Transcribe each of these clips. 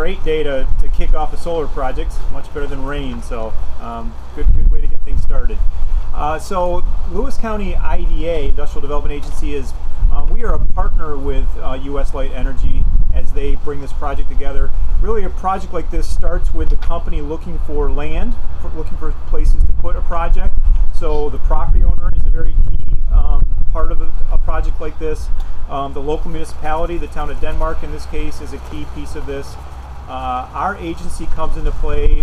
great day to kick off a solar project, much better than rain, so good way to get things started. So Lewis County IDA, Industrial Development Agency, is we are a partner with US Light Energy as they bring this project together. Really, a project like this starts with the company looking for land, looking for places to put a project. So the property owner is a very key part of a project like this. The local municipality, the town of Denmark in this case, is a key piece of this. Our agency comes into play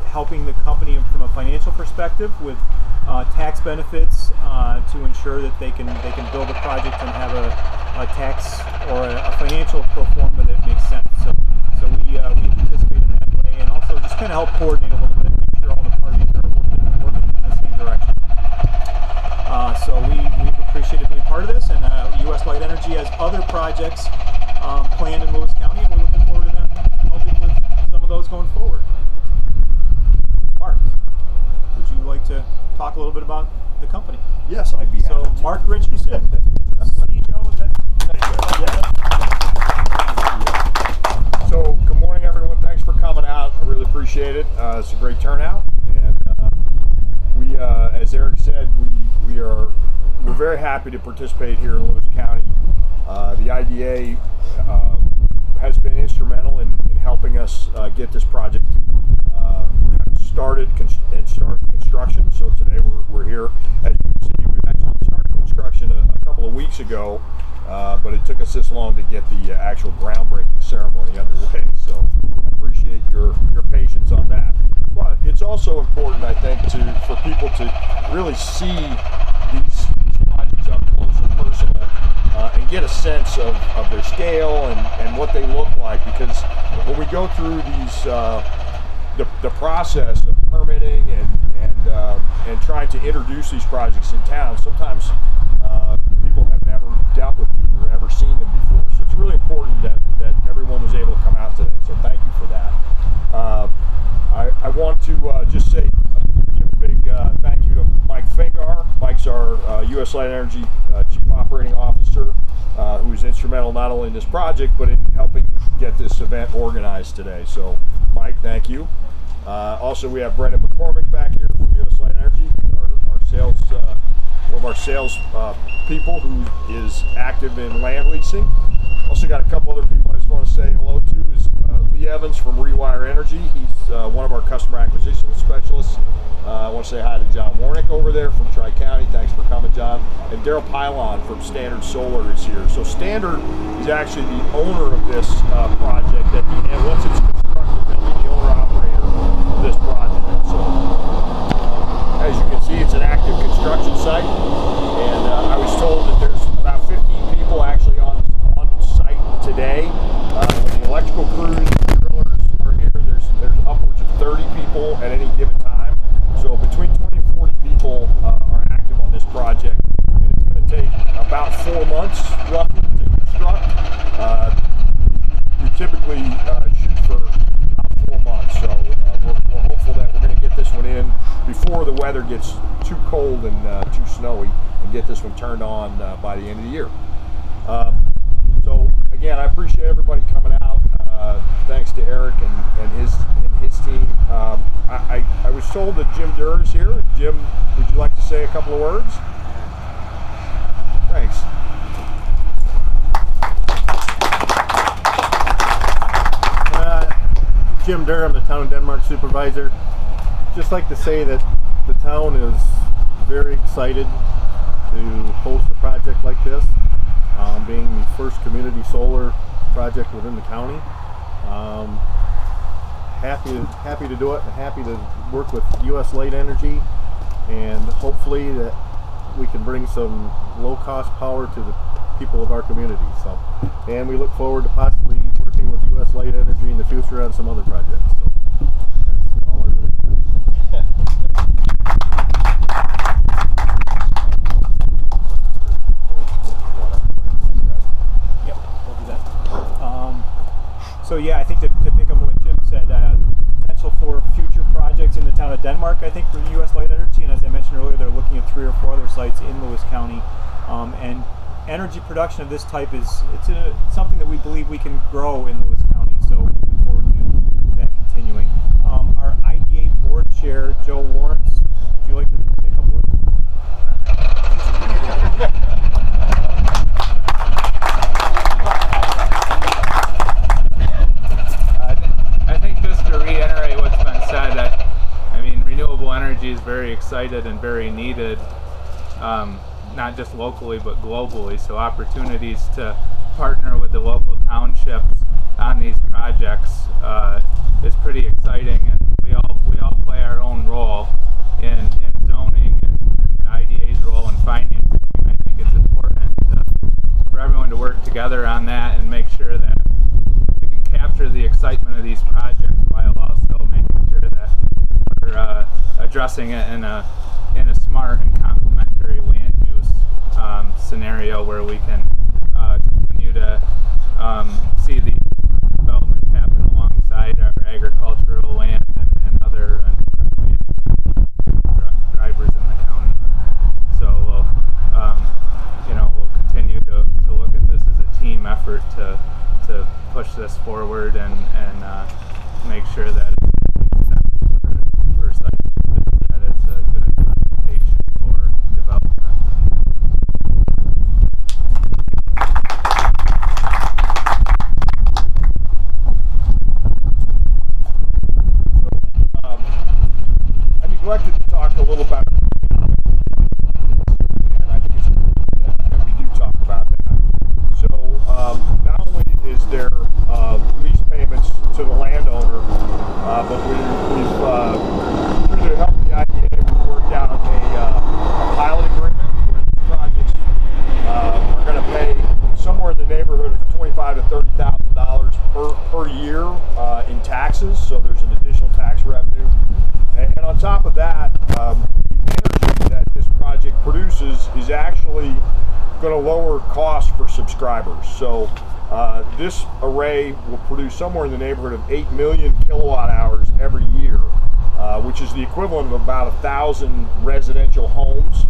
helping the company from a financial perspective with tax benefits to ensure that they can build a project and have a tax or a financial pro forma that makes sense. So we participate in that way, and also just kind of help coordinate a little bit, make sure all the parties are working in the same direction. So we've appreciated being part of this, and US Light Energy has other projects planned in Lewis County, and we're looking forward to them helping with some of those going forward. Mark, would you like to talk a little bit about the company? Yes, I'd be happy. So Mark Richardson, CEO of that. So good morning, everyone. Thanks for coming out. I really appreciate it. It's a great turnout, and we, as Eric said, we're very happy to participate here in Lewis County. The IDA has been instrumental in helping us get this project started and start construction. So today we're here. As you can see, we've actually started construction a couple of weeks ago, but it took us this long to get the actual groundbreaking ceremony underway. So I appreciate your patience on that. But it's also important, I think, for people to really see these projects up close and personal and get a sense of their scale and what they look like, because when we go through these the process of permitting and trying to introduce these projects in town, sometimes people have never dealt with these or ever seen them before. So it's really important that everyone was able to come out today. So thank you for that. I want to just give a big thank you to Mike Fingar. Mike's our US Light Energy Chief Operating Officer, who is instrumental not only in this project but in helping get this event organized today. So Mike, thank you. Also, we have Brendan McCormick back here from US Light Energy, our sales, one of our sales people who is active in land leasing. Also got a couple other people I just want to say hello to. Is Lee Evans from Rewire Energy. He's one of our customer acquisition specialists. I want to say hi to John Warnick over there from Tri-County. Thanks for coming, John. And Daryl Pylon from Standard Solar is here. So Standard is actually the owner of this project at the end. Once it's constructed, they'll be the owner-operator of this project. So as you can see, it's an active construction site. And I was told that there's about 15 people actually on site today. When the electrical crews and drillers are here, there's upwards of 30 people at any given time. So between 20 and 40 people are active on this project, and it's going to take about 4 months roughly to construct. We typically shoot for about 4 months, so we're hopeful that we're going to get this one in before the weather gets too cold and too snowy, and get this one turned on by the end of the year. So again, I appreciate everybody coming out. Thanks to Eric and his team. I was told that Jim Durr is here. Jim, would you like to say a couple of words? Thanks. Jim Durr, I'm the town of Denmark supervisor. Just like to say that the town is very excited to host a project like this, being the first community solar project within the county. Happy to do it, and happy to work with US Light Energy, and hopefully that we can bring some low-cost power to the people of our community. So, and we look forward to possibly working with US Light Energy in the future on some other projects. So that's all I really have. Yep, we'll do that. So yeah, I think to pick up what Jim said, potential for future projects in the town of Denmark, I think, for US Light Energy, and as I mentioned earlier, they're looking at 3 or 4 other sites in Lewis County, and energy production of this type is something that we believe we can grow in Lewis County. So looking forward very excited and very needed, not just locally but globally. So opportunities to partner with the local townships on these projects is pretty exciting, and we all play our own role in zoning and IDA's role in financing. And I think it's important for everyone to work together on that and make sure that we can capture the excitement of these projects while also making sure that we're addressing it in a smart and complementary land use scenario where we can continue to see these developments happen alongside our agricultural land and other land drivers in the county. So we'll continue to look at this as a team effort to push this forward and make sure that it makes sense for sites, that it's a good application for development. I neglected to talk a little about economics, and I think it's important that we do talk about that. So not only is there lease payments to the landowner, but we've through the help of the IDA, we've worked out a pilot agreement where these projects are going to pay somewhere in the neighborhood of $25,000 to $30,000 per year in taxes. So there's an additional tax revenue. And on top of that, the energy that this project produces is actually going to lower costs for subscribers. So this array will produce somewhere in the neighborhood of 8 million kilowatt hours every year, which is the equivalent of about 1,000 residential homes.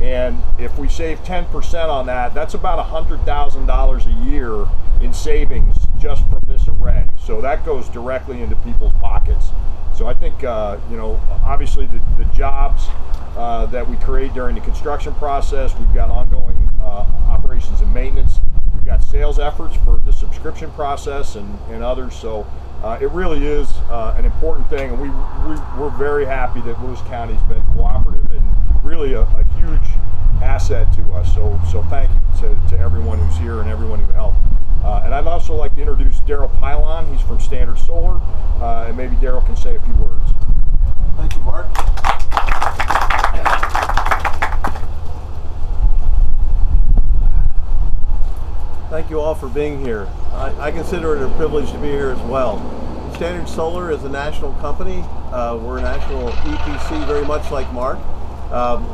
And if we save 10% on that, that's about $100,000 a year in savings just from this array. So that goes directly into people's pockets. So I think, obviously the jobs that we create during the construction process, we've got ongoing operations and maintenance, we've got sales efforts for the subscription process and others. So it really is an important thing, and we're very happy that Lewis County's been cooperative and really a huge asset to us. So thank you to everyone who's here and everyone who helped. And I'd also like to introduce Daryl Pylon. He's from Standard Solar, and maybe Daryl can say a few words. Thank you, Mark. Thank you all for being here. I consider it a privilege to be here as well. Standard Solar is a national company. We're a national EPC, very much like Mark.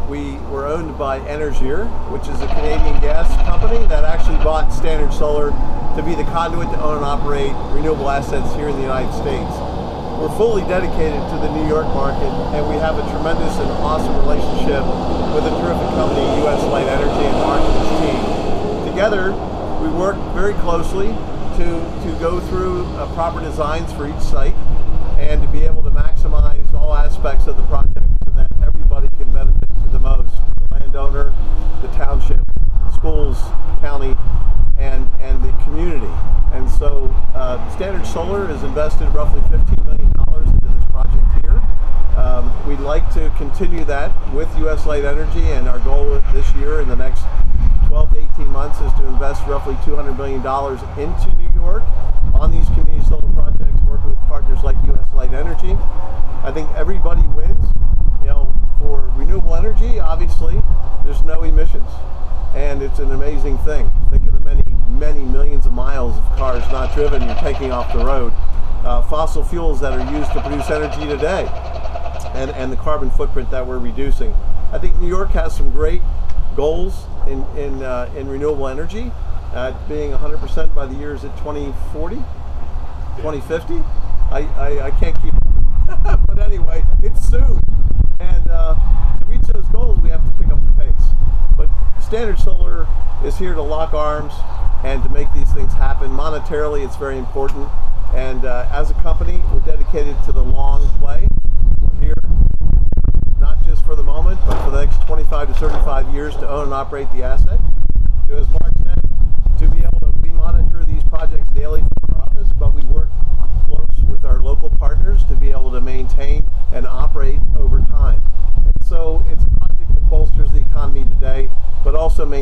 We were owned by Energier, which is a Canadian gas company that actually bought Standard Solar to be the conduit to own and operate renewable assets here in the United States. We're fully dedicated to the New York market, and we have a tremendous and awesome relationship with a terrific company, US Light Energy, and Mark and his team. Together, we work very closely to go through proper designs for each site and to be able to maximize all aspects of the project so that everybody can benefit to the most: the landowner, the township, schools, county, and the community. And so Standard Solar has invested roughly $15 million into this project here. We'd like to continue that with US Light Energy, and our goal this year in the next 12 to 18 months is to invest roughly $200 million into New York on these community solar projects, working with partners like US Light Energy. I think everybody wins. For renewable energy, obviously, there's no emissions, and it's an amazing thing. Think of the many millions of miles of cars not driven you're taking off the road. Fossil fuels that are used to produce energy today, and the carbon footprint that we're reducing. I think New York has some great goals in renewable energy, being 100% by the years at 2040, 2050. I can't keep up, but anyway, it's soon. And to reach those goals, we have to pick up the pace. But Standard Solar is here to lock arms and to make these things happen. Monetarily, it's very important. And as a company, we're dedicated to the long play. We're here not just for the moment, but for the next 25 to 35 years to own and operate the asset. So as Mark said, we monitor these projects daily from our office, but we work close with our local partners to be able to maintain and operate over time. And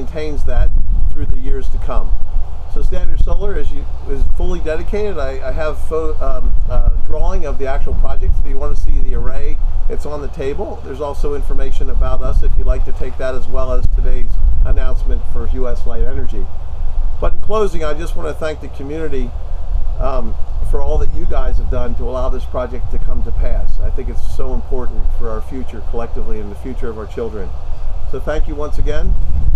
maintains that through the years to come. So Standard Solar is fully dedicated. I have drawing of the actual project. If you want to see the array, it's on the table. There's also information about us if you'd like to take that, as well as today's announcement for US Light Energy. But in closing, I just want to thank the community for all that you guys have done to allow this project to come to pass. I think it's so important for our future collectively and the future of our children. So thank you once again,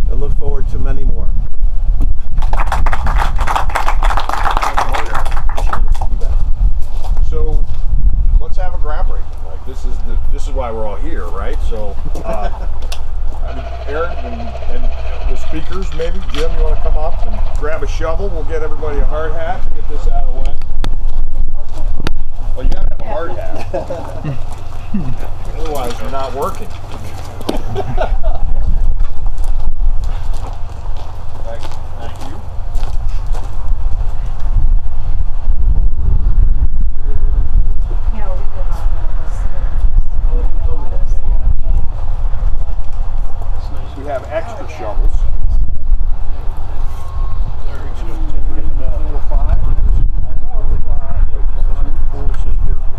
and look forward to many more. So let's have a groundbreaking. Like this is why we're all here, right? So Eric and the speakers, maybe Jim, you want to come up and grab a shovel? We'll get everybody a hard hat to get this out of the way. Well, you gotta have a hard hat. Otherwise, you're not working. Thank you. We have extra shovels.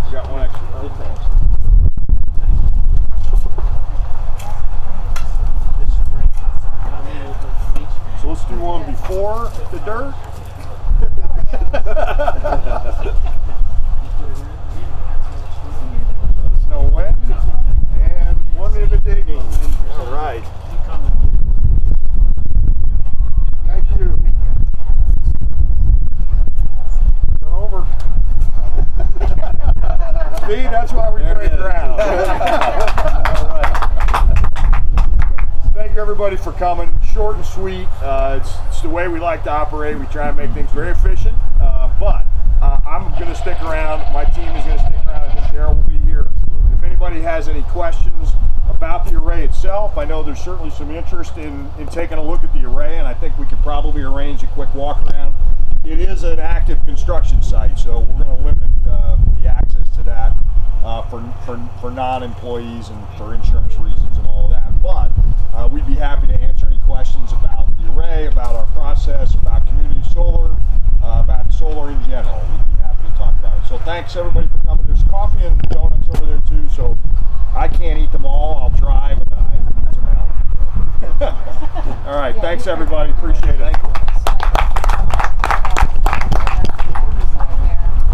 We got one extra. So let's do one before the dirt. Let us know when. And one in the digging. All right. Thank you. Over. See, that's why we break ground. All right. Thank you everybody for coming. Short and sweet. It's the way we like to operate. We try and make things very efficient. But I'm going to stick around. My team is going to stick around. I think Daryl will be here. If anybody has any questions about the array itself, I know there's certainly some interest in taking a look at the array, and I think we could probably arrange a quick walk around. It is an active construction site, so we're going to limit the access to that for non-employees and for insurance reasons and all of that. But we'd be happy to answer any questions about the array, about our process, about community solar, about solar in general. We'd be happy to talk about it. So thanks everybody for coming. There's coffee and donuts over there too, so I can't eat them all. I'll try, but I need some help. All right, thanks everybody. Appreciate it. Thank you.